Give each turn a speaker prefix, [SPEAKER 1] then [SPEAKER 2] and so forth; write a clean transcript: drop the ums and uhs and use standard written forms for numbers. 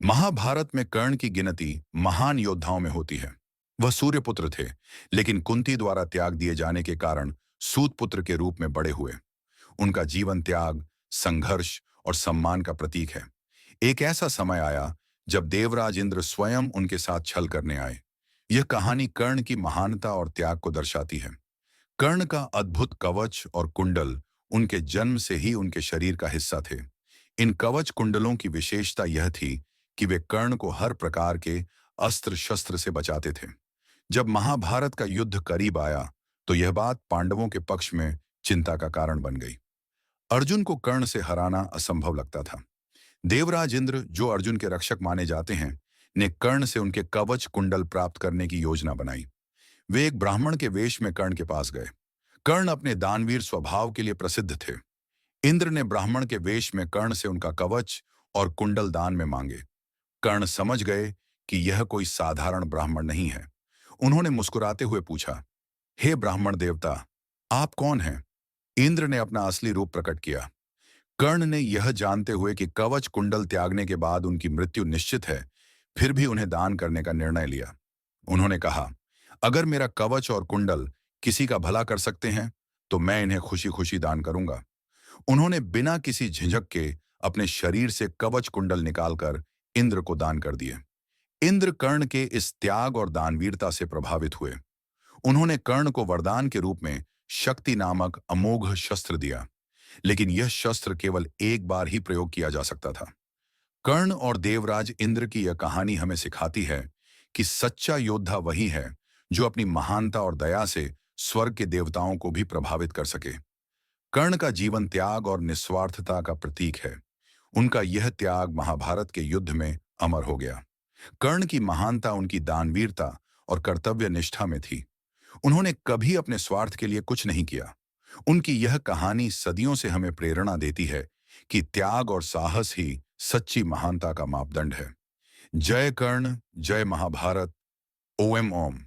[SPEAKER 1] महाभारत में कर्ण की गिनती महान योद्धाओं में होती है। वह सूर्यपुत्र थे, लेकिन कुंती द्वारा त्याग दिए जाने के कारण सूतपुत्र के रूप में बड़े हुए। उनका जीवन त्याग, संघर्ष और सम्मान का प्रतीक है। एक ऐसा समय आया जब देवराज इंद्र स्वयं उनके साथ छल करने आए। यह कहानी कर्ण की महानता और त्याग को दर्शाती है। कर्ण का अद्भुत कवच और कुंडल उनके जन्म से ही उनके शरीर का हिस्सा थे। इन कवच कुंडलों की विशेषता यह थी कि वे कर्ण को हर प्रकार के अस्त्र शस्त्र से बचाते थे। जब महाभारत का युद्ध करीब आया तो यह बात पांडवों के पक्ष में चिंता का कारण बन गई। अर्जुन को कर्ण से हराना असंभव लगता था। देवराज इंद्र, जो अर्जुन के रक्षक माने जाते हैं, ने कर्ण से उनके कवच कुंडल प्राप्त करने की योजना बनाई। वे एक ब्राह्मण के वेश में कर्ण के पास गए। कर्ण अपने दानवीर स्वभाव के लिए प्रसिद्ध थे। इंद्र ने ब्राह्मण के वेश में कर्ण से उनका कवच और कुंडल दान में मांगे। कर्ण समझ गए कि यह कोई साधारण ब्राह्मण नहीं है। उन्होंने मुस्कुराते हुए पूछा, हे ब्राह्मण देवता, आप कौन हैं? इंद्र ने अपना असली रूप प्रकट किया। कर्ण ने यह जानते हुए कि कवच कुंडल त्यागने के बाद उनकी मृत्यु निश्चित है, फिर भी उन्हें दान करने का निर्णय लिया। उन्होंने कहा, अगर मेरा कवच और कुंडल किसी का भला कर सकते हैं तो मैं इन्हें खुशी खुशी दान करूंगा। उन्होंने बिना किसी झिझक के अपने शरीर से कवच कुंडल निकालकर इंद्र को दान कर दिए। इंद्र कर्ण के इस त्याग और दानवीरता से प्रभावित हुए। उन्होंने कर्ण को वरदान के रूप में शक्ति नामक अमोघ शस्त्र दिया, लेकिन यह शस्त्र केवल एक बार ही प्रयोग किया जा सकता था। कर्ण और देवराज इंद्र की यह कहानी हमें सिखाती है कि सच्चा योद्धा वही है जो अपनी महानता और दया से स्वर्ग के देवताओं को भी प्रभावित कर सके। कर्ण का जीवन त्याग और निस्वार्थता का प्रतीक है। उनका यह त्याग महाभारत के युद्ध में अमर हो गया। कर्ण की महानता उनकी दानवीरता और कर्तव्य निष्ठा में थी। उन्होंने कभी अपने स्वार्थ के लिए कुछ नहीं किया। उनकी यह कहानी सदियों से हमें प्रेरणा देती है कि त्याग और साहस ही सच्ची महानता का मापदंड है। जय कर्ण, जय महाभारत। ओम ओम।